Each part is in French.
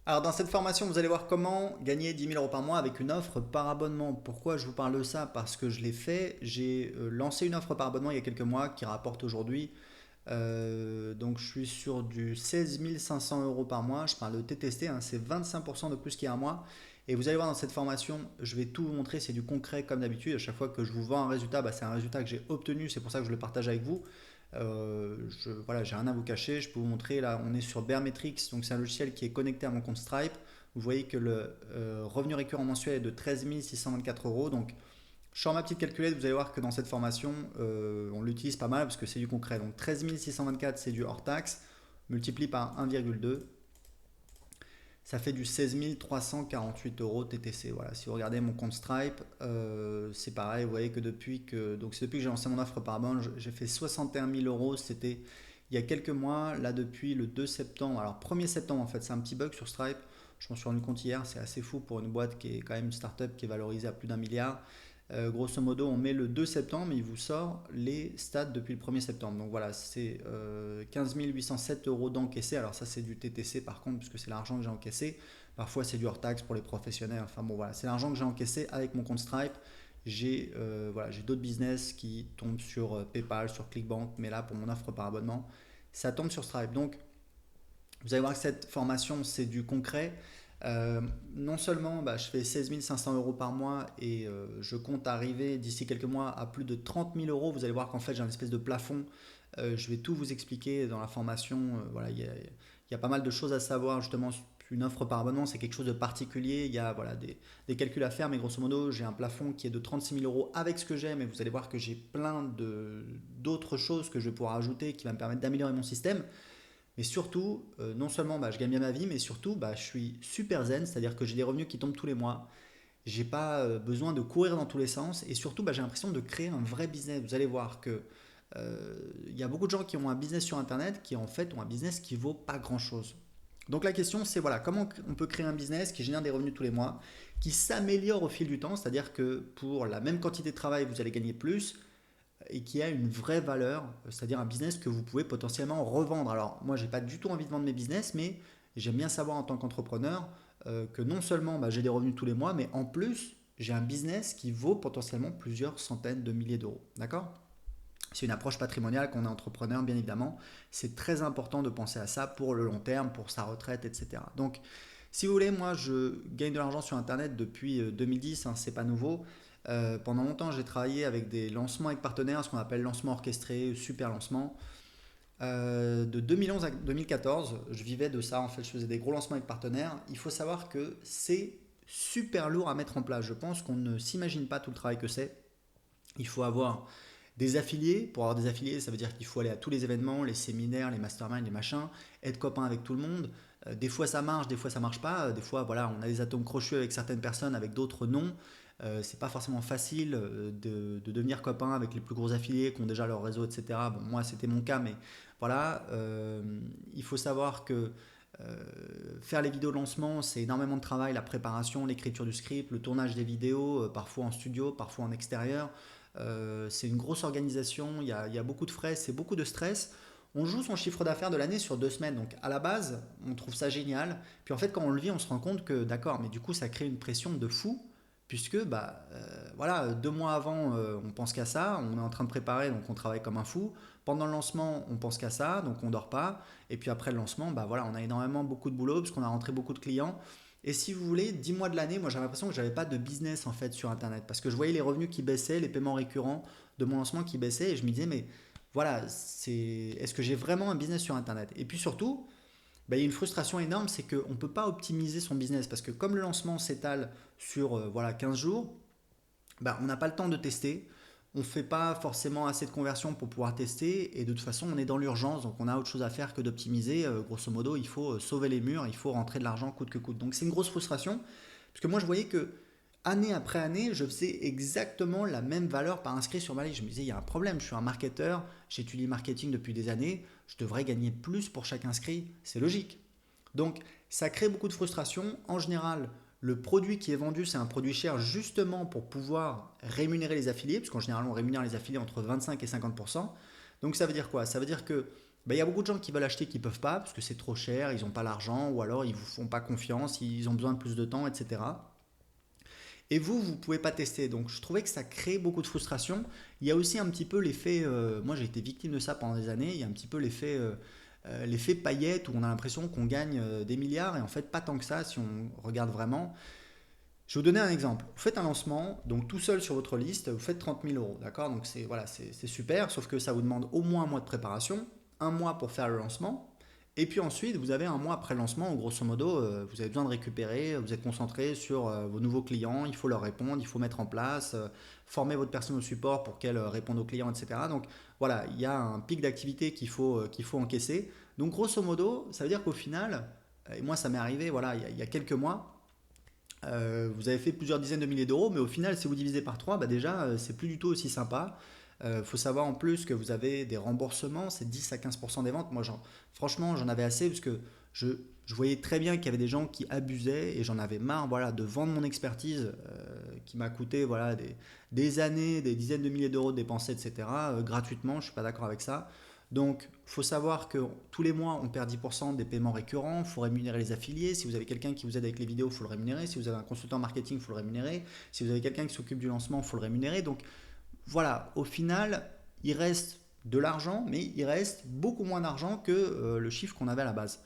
Alors dans cette formation, vous allez voir comment gagner 10 000 euros par mois avec une offre par abonnement. Pourquoi je vous parle de ça? Parce que je l'ai fait. J'ai lancé une offre par abonnement il y a quelques mois qui rapporte aujourd'hui. Donc je suis sur du 16 500 euros par mois. Je parle de TTC, hein, c'est 25% de plus qu'il y a un mois. Et vous allez voir dans cette formation, je vais tout vous montrer, c'est du concret comme d'habitude. À chaque fois que je vous vends un résultat, bah, c'est un résultat que j'ai obtenu, c'est pour ça que je le partage avec vous. Voilà, j'ai rien à vous cacher, je peux vous montrer, là on est sur Baremetrics, donc c'est un logiciel qui est connecté à mon compte Stripe. Vous voyez que le revenu récurrent mensuel est de 13 624 euros. Donc sur ma petite calculette, vous allez voir que dans cette formation, on l'utilise pas mal parce que c'est du concret. Donc 13 624, c'est du hors taxe, multiplie par 1,2, ça fait du 16 348 euros TTC. Voilà, si vous regardez mon compte Stripe, c'est pareil. Vous voyez que c'est depuis que j'ai lancé mon offre par abonnement, j'ai fait 61 000 euros. C'était il y a quelques mois. Là, depuis le 2 septembre, alors 1er septembre en fait, c'est un petit bug sur Stripe. Je m'en suis rendu compte hier, c'est assez fou pour une boîte qui est quand même une startup qui est valorisée à plus d'un milliard. Grosso modo, on met le 2 septembre, il vous sort les stats depuis le 1er septembre. Donc voilà, c'est 15 807 euros d'encaissé. Alors ça, c'est du TTC par contre, puisque c'est l'argent que j'ai encaissé. Parfois, c'est du hors taxe pour les professionnels. Enfin bon, voilà, c'est l'argent que j'ai encaissé avec mon compte Stripe. J'ai d'autres business qui tombent sur PayPal, sur ClickBank, mais là, pour mon offre par abonnement, ça tombe sur Stripe. Donc, vous allez voir que cette formation, c'est du concret. Non seulement bah, je fais 16 500 euros par mois et je compte arriver d'ici quelques mois à plus de 30 000 euros. Vous allez voir qu'en fait j'ai un espèce de plafond. Je vais tout vous expliquer dans la formation. Voilà, il y a pas mal de choses à savoir justement. Une offre par abonnement, c'est quelque chose de particulier. Il y a voilà, des calculs à faire, mais grosso modo, j'ai un plafond qui est de 36 000 euros avec ce que j'ai. Mais vous allez voir que j'ai d'autres choses que je vais pouvoir ajouter qui va me permettre d'améliorer mon système. Mais surtout, non seulement bah, je gagne bien ma vie, mais surtout bah, je suis super zen, c'est-à-dire que j'ai des revenus qui tombent tous les mois. J'ai pas besoin de courir dans tous les sens et surtout bah, j'ai l'impression de créer un vrai business. Vous allez voir que il y a beaucoup de gens qui ont un business sur internet qui en fait ont un business qui vaut pas grand-chose. Donc la question c'est voilà, comment on peut créer un business qui génère des revenus tous les mois, qui s'améliore au fil du temps, c'est-à-dire que pour la même quantité de travail, vous allez gagner plus, et qui a une vraie valeur, c'est-à-dire un business que vous pouvez potentiellement revendre. Alors moi, j'ai pas du tout envie de vendre mes business, mais j'aime bien savoir en tant qu'entrepreneur que non seulement bah, j'ai des revenus tous les mois, mais en plus, j'ai un business qui vaut potentiellement plusieurs centaines de milliers d'euros. D'accord? C'est une approche patrimoniale qu'on est entrepreneur, bien évidemment. C'est très important de penser à ça pour le long terme, pour sa retraite, etc. Donc, si vous voulez, moi, je gagne de l'argent sur Internet depuis 2010, hein, c'est pas nouveau. Pendant longtemps, j'ai travaillé avec des lancements avec partenaires, ce qu'on appelle lancement orchestré, super lancement. De 2011 à 2014, je vivais de ça. En fait, je faisais des gros lancements avec partenaires. Il faut savoir que c'est super lourd à mettre en place. Je pense qu'on ne s'imagine pas tout le travail que c'est. Il faut avoir des affiliés. Pour avoir des affiliés, ça veut dire qu'il faut aller à tous les événements, les séminaires, les masterminds, les machins, être copain avec tout le monde. Des fois ça marche, des fois ça marche pas. Des fois, voilà, on a des atomes crochus avec certaines personnes, avec d'autres non. C'est pas forcément facile de devenir copain avec les plus gros affiliés qui ont déjà leur réseau, etc. Bon, moi c'était mon cas, mais voilà, il faut savoir que faire les vidéos de lancement, c'est énormément de travail, la préparation, l'écriture du script, le tournage des vidéos, parfois en studio, parfois en extérieur. C'est une grosse organisation, il y a beaucoup de frais, c'est beaucoup de stress. On joue son chiffre d'affaires de l'année sur 2 semaines, donc à la base, on trouve ça génial. Puis en fait, quand on le vit, on se rend compte que d'accord, mais du coup, ça crée une pression de fou, puisque bah, voilà, 2 mois avant, on pense qu'à ça, on est en train de préparer, donc on travaille comme un fou. Pendant le lancement, on pense qu'à ça, donc on dort pas. Et puis après le lancement, bah voilà, on a énormément beaucoup de boulot, parce qu'on a rentré beaucoup de clients. Et si vous voulez, 10 mois de l'année, moi j'avais l'impression que j'avais pas de business en fait sur Internet. Parce que je voyais les revenus qui baissaient, les paiements récurrents de mon lancement qui baissaient. Et je me disais, mais voilà, est-ce que j'ai vraiment un business sur Internet? Et puis surtout, bah, il y a une frustration énorme, c'est qu'on ne peut pas optimiser son business. Parce que comme le lancement s'étale sur voilà, 15 jours, bah, on n'a pas le temps de tester. On ne fait pas forcément assez de conversions pour pouvoir tester. Et de toute façon, on est dans l'urgence. Donc on a autre chose à faire que d'optimiser. Grosso modo, il faut sauver les murs, il faut rentrer de l'argent coûte que coûte. Donc c'est une grosse frustration. Parce que moi, je voyais que année après année, je faisais exactement la même valeur par inscrit sur ma liste. Je me disais, il y a un problème. Je suis un marketeur, j'étudie le marketing depuis des années. Je devrais gagner plus pour chaque inscrit. C'est logique. Donc, ça crée beaucoup de frustration. En général, le produit qui est vendu, c'est un produit cher justement pour pouvoir rémunérer les affiliés, parce qu'en général, on rémunère les affiliés entre 25 et 50%. Donc, ça veut dire quoi? Ça veut dire que Ben, il y a beaucoup de gens qui veulent acheter qui ne peuvent pas parce que c'est trop cher, ils n'ont pas l'argent ou alors ils ne vous font pas confiance, ils ont besoin de plus de temps, etc. Et vous ne pouvez pas tester. Donc je trouvais que ça crée beaucoup de frustration. Il y a aussi un petit peu l'effet, moi j'ai été victime de ça pendant des années, il y a un petit peu l'effet paillette où on a l'impression qu'on gagne des milliards et en fait pas tant que ça si on regarde vraiment. Je vais vous donner un exemple. Vous faites un lancement, donc tout seul sur votre liste, vous faites 30 000 euros, d'accord? Donc c'est voilà, c'est super, sauf que ça vous demande au moins un mois de préparation, un mois pour faire le lancement, et puis ensuite vous avez un mois après le lancement où grosso modo vous avez besoin de récupérer, vous êtes concentré sur vos nouveaux clients, il faut leur répondre, il faut mettre en place, former votre personne au support pour qu'elle réponde aux clients, etc. Donc voilà, il y a un pic d'activité qu'il faut encaisser. Donc grosso modo, ça veut dire qu'au final, et moi ça m'est arrivé voilà, il y a quelques mois, vous avez fait plusieurs dizaines de milliers d'euros, mais au final, si vous divisez par 3, bah déjà, c'est plus du tout aussi sympa. Il faut savoir en plus que vous avez des remboursements, c'est 10 à 15% des ventes. Moi, franchement, j'en avais assez parce que je, je voyais très bien qu'il y avait des gens qui abusaient et j'en avais marre voilà, de vendre mon expertise qui m'a coûté voilà, des années, des dizaines de milliers d'euros dépensés, etc. Gratuitement, je ne suis pas d'accord avec ça. Donc, il faut savoir que tous les mois, on perd 10% des paiements récurrents. Il faut rémunérer les affiliés. Si vous avez quelqu'un qui vous aide avec les vidéos, il faut le rémunérer. Si vous avez un consultant marketing, il faut le rémunérer. Si vous avez quelqu'un qui s'occupe du lancement, il faut le rémunérer. Donc, voilà, au final, il reste de l'argent, mais il reste beaucoup moins d'argent que le chiffre qu'on avait à la base.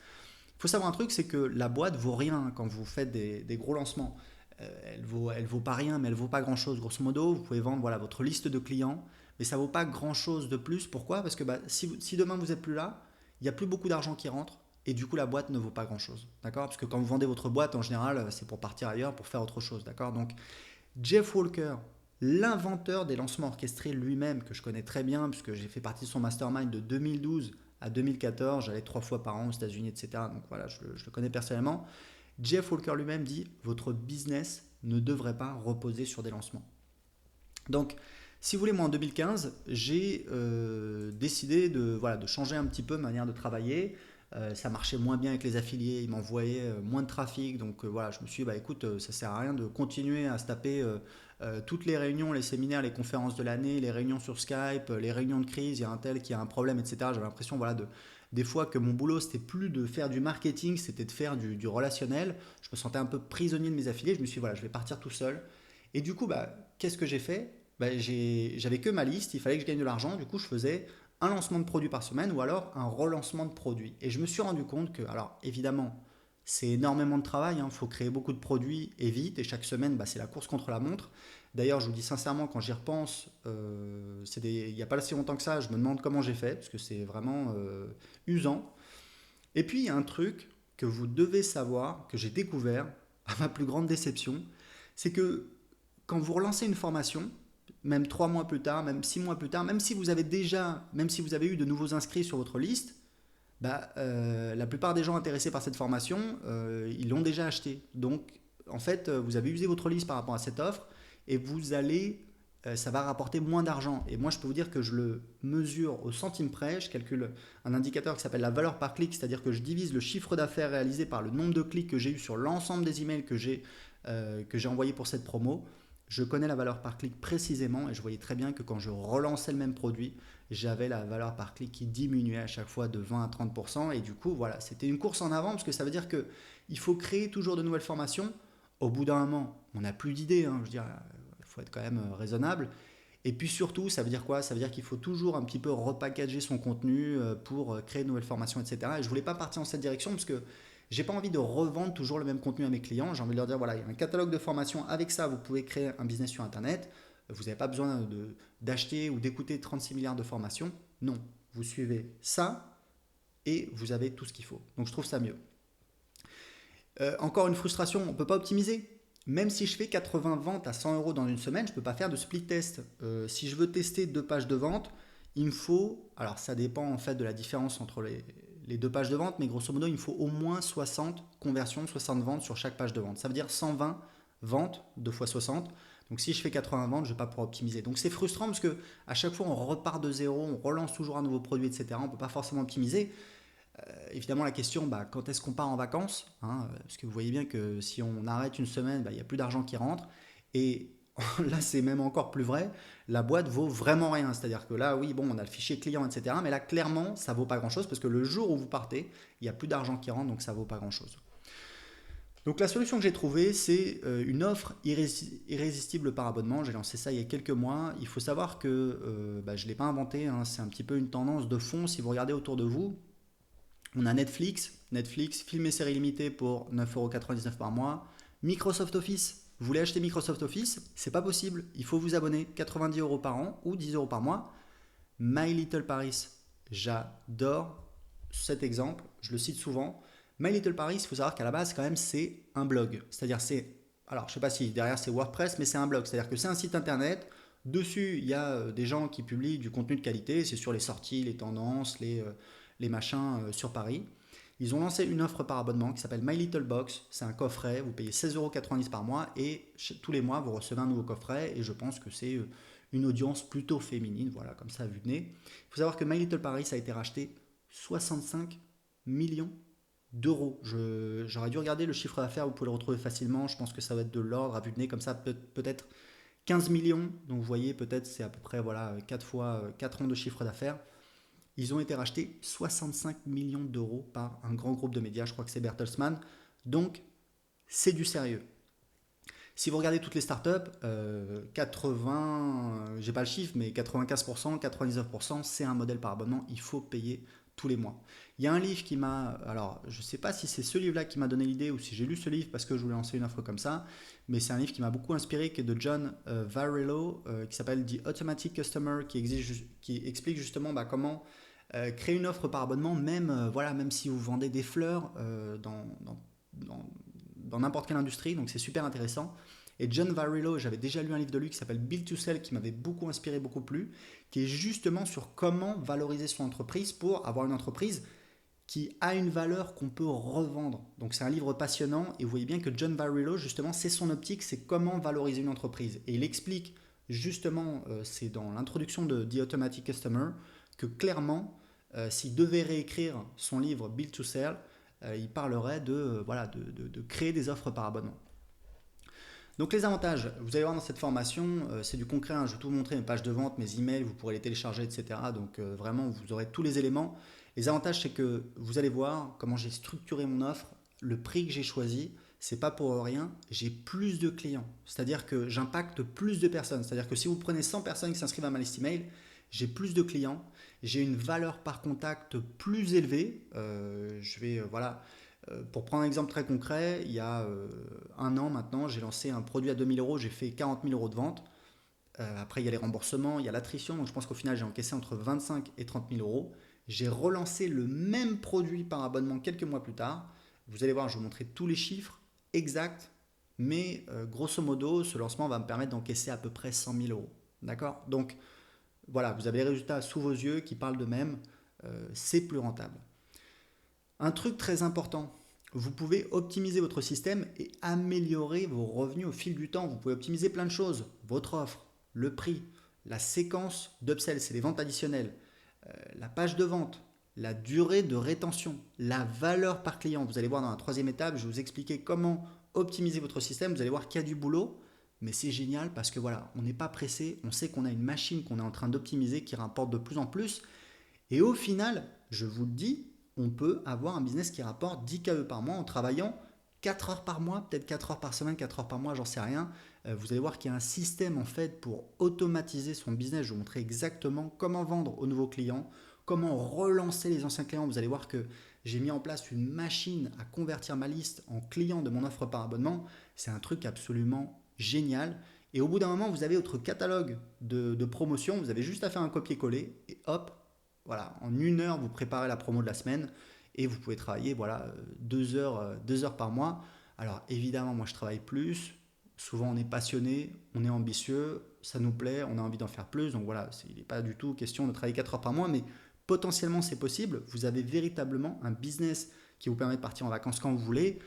Il faut savoir un truc, c'est que la boîte vaut rien quand vous faites des gros lancements. Elle vaut pas rien, mais elle vaut pas grand chose. Grosso modo, vous pouvez vendre voilà, votre liste de clients, mais ça vaut pas grand chose de plus. Pourquoi? Parce que bah, si demain vous êtes plus là, il n'y a plus beaucoup d'argent qui rentre. Et du coup, la boîte ne vaut pas grand-chose. D'accord? Parce que quand vous vendez votre boîte, en général, c'est pour partir ailleurs, pour faire autre chose. D'accord? Donc, Jeff Walker, l'inventeur des lancements orchestrés lui-même, que je connais très bien, puisque j'ai fait partie de son mastermind de 2012 à 2014, j'allais 3 fois par an aux États-Unis, etc. Donc voilà, je le connais personnellement. Jeff Walker lui-même dit votre business ne devrait pas reposer sur des lancements. Donc, si vous voulez, moi en 2015, j'ai décidé voilà, de changer un petit peu ma manière de travailler. Ça marchait moins bien avec les affiliés, ils m'envoyaient moins de trafic. Donc voilà, je me suis dit, bah, écoute, ça sert à rien de continuer à se taper toutes les réunions, les séminaires, les conférences de l'année, les réunions sur Skype, les réunions de crise, il y a un tel qui a un problème, etc. J'avais l'impression voilà, des fois que mon boulot, c'était plus de faire du marketing, c'était de faire du relationnel. Je me sentais un peu prisonnier de mes affiliés. Je me suis dit, voilà, je vais partir tout seul. Et du coup, bah, qu'est-ce que j'ai fait? Bah, j'avais que ma liste, il fallait que je gagne de l'argent. Du coup, je faisais un lancement de produit par semaine ou alors un relancement de produit. Et je me suis rendu compte que, alors évidemment, c'est énormément de travail, il faut créer beaucoup de produits et vite, et chaque semaine, bah, c'est la course contre la montre. D'ailleurs, je vous dis sincèrement, quand j'y repense, il n'y a pas si longtemps que ça, je me demande comment j'ai fait, parce que c'est vraiment usant. Et puis, il y a un truc que vous devez savoir, que j'ai découvert, à ma plus grande déception, c'est que quand vous relancez une formation, même 3 mois plus tard, même 6 mois plus tard, même si vous avez eu de nouveaux inscrits sur votre liste, bah, la plupart des gens intéressés par cette formation, ils l'ont déjà acheté. Donc, en fait, vous avez usé votre liste par rapport à cette offre et ça va rapporter moins d'argent. Et moi, je peux vous dire que je le mesure au centime près. Je calcule un indicateur qui s'appelle la valeur par clic, c'est-à-dire que je divise le chiffre d'affaires réalisé par le nombre de clics que j'ai eu sur l'ensemble des emails que j'ai envoyés pour cette promo. Je connais la valeur par clic précisément et je voyais très bien que quand je relançais le même produit, j'avais la valeur par clic qui diminuait à chaque fois de 20 à 30%. Et du coup, voilà, c'était une course en avant parce que ça veut dire qu'il faut créer toujours de nouvelles formations. Au bout d'un moment, on n'a plus d'idées. Je veux dire, il faut être quand même raisonnable. Et puis surtout, ça veut dire quoi? Ça veut dire qu'il faut toujours un petit peu repackager son contenu pour créer de nouvelles formations, etc. Et je voulais pas partir dans cette direction parce que j'ai pas envie de revendre toujours le même contenu à mes clients. J'ai envie de leur dire voilà, il y a un catalogue de formations. Avec ça, vous pouvez créer un business sur Internet. Vous n'avez pas besoin d'acheter ou d'écouter 36 milliards de formations. Non, vous suivez ça et vous avez tout ce qu'il faut. Donc je trouve ça mieux. Encore une frustration, on ne peut pas optimiser. Même si je fais 80 ventes à 100 euros dans une semaine, je ne peux pas faire de split test. Si je veux tester 2 pages de vente, il me faut, alors ça dépend en fait de la différence entre les 2 pages de vente, mais grosso modo, il me faut au moins 60 conversions, 60 ventes sur chaque page de vente. Ça veut dire 120 ventes, 2 fois 60. Donc si je fais 80 ventes, je ne vais pas pouvoir optimiser. Donc c'est frustrant parce que à chaque fois, on repart de zéro, on relance toujours un nouveau produit, etc. On ne peut pas forcément optimiser. Évidemment, la question, bah, quand est-ce qu'on part en vacances, parce que vous voyez bien que si on arrête une semaine, bah, il n'y a plus d'argent qui rentre. Et là c'est même encore plus vrai, la boîte vaut vraiment rien. C'est-à-dire que là, oui, bon, on a le fichier client, etc. Mais là, clairement, ça vaut pas grand-chose parce que le jour où vous partez, il n'y a plus d'argent qui rentre, donc ça vaut pas grand-chose. Donc la solution que j'ai trouvée, c'est une offre irrésistible par abonnement. J'ai lancé ça il y a quelques mois. Il faut savoir que je ne l'ai pas inventé, hein, c'est un petit peu une tendance de fond. Si vous regardez autour de vous, on a Netflix, films et séries limitées pour 9,99 € par mois. Microsoft Office, vous voulez acheter Microsoft Office? C'est pas possible, il faut vous abonner 90 € par an ou 10 € par mois. My Little Paris, j'adore cet exemple, je le cite souvent. My Little Paris, il faut savoir qu'à la base, quand même, c'est un blog. C'est-à-dire, alors je sais pas si derrière c'est WordPress, mais c'est un blog. C'est-à-dire que c'est un site internet. Dessus, il y a des gens qui publient du contenu de qualité. C'est sur les sorties, les tendances, les machins sur Paris. Ils ont lancé une offre par abonnement qui s'appelle My Little Box. C'est un coffret, vous payez 16,90 € par mois et tous les mois vous recevez un nouveau coffret. Et je pense que c'est une audience plutôt féminine, voilà, comme ça à vue de nez. Il faut savoir que My Little Paris a été racheté 65 millions d'euros. J'aurais dû regarder le chiffre d'affaires, vous pouvez le retrouver facilement. Je pense que ça va être de l'ordre à vue de nez, comme ça peut-être 15 millions. Donc vous voyez, peut-être c'est à peu près voilà, 4 fois 4 ans de chiffre d'affaires. Ils ont été rachetés 65 millions d'euros par un grand groupe de médias, je crois que c'est Bertelsmann. Donc, c'est du sérieux. Si vous regardez toutes les startups, 80, j'ai pas le chiffre, mais 95%, 99%, c'est un modèle par abonnement. Il faut payer tous les mois. Il y a un livre qui m'a, alors je ne sais pas si c'est ce livre-là qui m'a donné l'idée ou si j'ai lu ce livre parce que je voulais lancer une offre comme ça, mais c'est un livre qui m'a beaucoup inspiré, qui est de John Varrillo, qui s'appelle The Automatic Customer, qui explique justement comment créer une offre par abonnement, même, voilà, même si vous vendez des fleurs dans, dans n'importe quelle industrie, donc c'est super intéressant. Et John Varrillo, j'avais déjà lu un livre de lui qui s'appelle Build to Sell, qui m'avait beaucoup inspiré, beaucoup plu, qui est justement sur comment valoriser son entreprise pour avoir une entreprise qui a une valeur qu'on peut revendre. Donc c'est un livre passionnant et vous voyez bien que John Varrillo, justement, c'est son optique, c'est comment valoriser une entreprise. Et il explique justement, c'est dans l'introduction de The Automatic Customer, que clairement, s'il devait réécrire son livre Build to Sell, il parlerait voilà, de créer des offres par abonnement. Donc les avantages, vous allez voir dans cette formation, c'est du concret, hein, je vais tout vous montrer, mes pages de vente, mes emails, vous pourrez les télécharger, etc. Donc vraiment, vous aurez tous les éléments. Les avantages, c'est que vous allez voir comment j'ai structuré mon offre, le prix que j'ai choisi, c'est pas pour rien, j'ai plus de clients. C'est-à-dire que j'impacte plus de personnes. C'est-à-dire que si vous prenez 100 personnes qui s'inscrivent à ma liste email, j'ai plus de clients, j'ai une valeur par contact plus élevée. Voilà, pour prendre un exemple très concret, il y a un an maintenant, j'ai lancé un produit à 2 000 €, j'ai fait 40 000 € de vente. Après, il y a les remboursements, il y a l'attrition, donc je pense qu'au final, j'ai encaissé entre 25 et 30 000 euros. J'ai relancé le même produit par abonnement quelques mois plus tard. Vous allez voir, je vais vous montrer tous les chiffres exacts, mais grosso modo, ce lancement va me permettre d'encaisser à peu près 100 000 euros. D'accord? Donc voilà, vous avez les résultats sous vos yeux qui parlent d'eux-mêmes. C'est plus rentable. Un truc très important, vous pouvez optimiser votre système et améliorer vos revenus au fil du temps. Vous pouvez optimiser plein de choses. Votre offre, le prix, la séquence d'upsell, c'est les ventes additionnelles, la page de vente, la durée de rétention, la valeur par client. Vous allez voir dans la troisième étape, je vais vous expliquer comment optimiser votre système. Vous allez voir qu'il y a du boulot, mais c'est génial parce que voilà, on n'est pas pressé, on sait qu'on a une machine qu'on est en train d'optimiser qui rapporte de plus en plus. Et au final, je vous le dis, on peut avoir un business qui rapporte 10 KE par mois en travaillant 4 heures par mois, peut-être 4 heures par semaine, 4 heures par mois, j'en sais rien. Vous allez voir qu'il y a un système en fait pour automatiser son business. Je vais vous montrer exactement comment vendre aux nouveaux clients, comment relancer les anciens clients. Vous allez voir que j'ai mis en place une machine à convertir ma liste en clients de mon offre par abonnement. C'est un truc absolument génial. Et au bout d'un moment, vous avez votre catalogue de promotions. Vous avez juste à faire un copier-coller et hop, voilà, en 1 heure, vous préparez la promo de la semaine et vous pouvez travailler voilà, 2 heures par mois. Alors évidemment, moi je travaille plus. Souvent on est passionné, on est ambitieux, ça nous plaît, on a envie d'en faire plus. Donc voilà, il n'est pas du tout question de travailler 4 heures par mois, mais potentiellement c'est possible. Vous avez véritablement un business qui vous permet de partir en vacances quand vous voulez,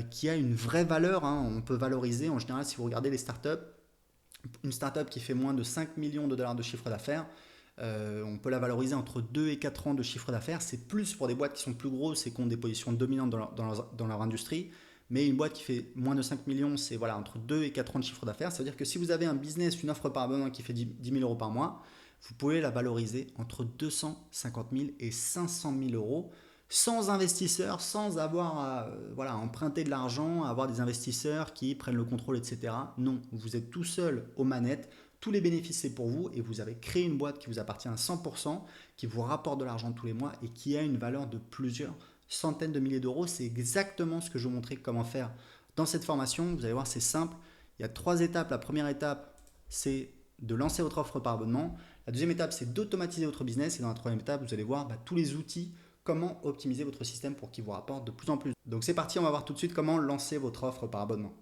qui a une vraie valeur, hein. On peut valoriser, en général, si vous regardez les startups, une startup qui fait moins de 5 millions de dollars de chiffre d'affaires, on peut la valoriser entre 2 et 4 ans de chiffre d'affaires. C'est plus pour des boîtes qui sont plus grosses et qui ont des positions dominantes dans leur industrie. mais une boîte qui fait moins de 5 millions, c'est voilà, entre 2 et 4 ans de chiffre d'affaires. Ça veut dire que si vous avez un business, une offre par abonnement qui fait 10 000 euros par mois, vous pouvez la valoriser entre 250 000 et 500 000 euros sans investisseurs, sans avoir à voilà, emprunter de l'argent, avoir des investisseurs qui prennent le contrôle, etc. Non, vous êtes tout seul aux manettes, tous les bénéfices c'est pour vous et vous avez créé une boîte qui vous appartient à 100%, qui vous rapporte de l'argent tous les mois et qui a une valeur de plusieurs centaines de milliers d'euros. C'est exactement ce que je vous montrais comment faire dans cette formation. Vous allez voir, c'est simple. Il y a 3 étapes. La première étape, c'est de lancer votre offre par abonnement. La deuxième étape, c'est d'automatiser votre business. Et dans la troisième étape, vous allez voir tous les outils, comment optimiser votre système pour qu'il vous rapporte de plus en plus. Donc c'est parti, on va voir tout de suite comment lancer votre offre par abonnement.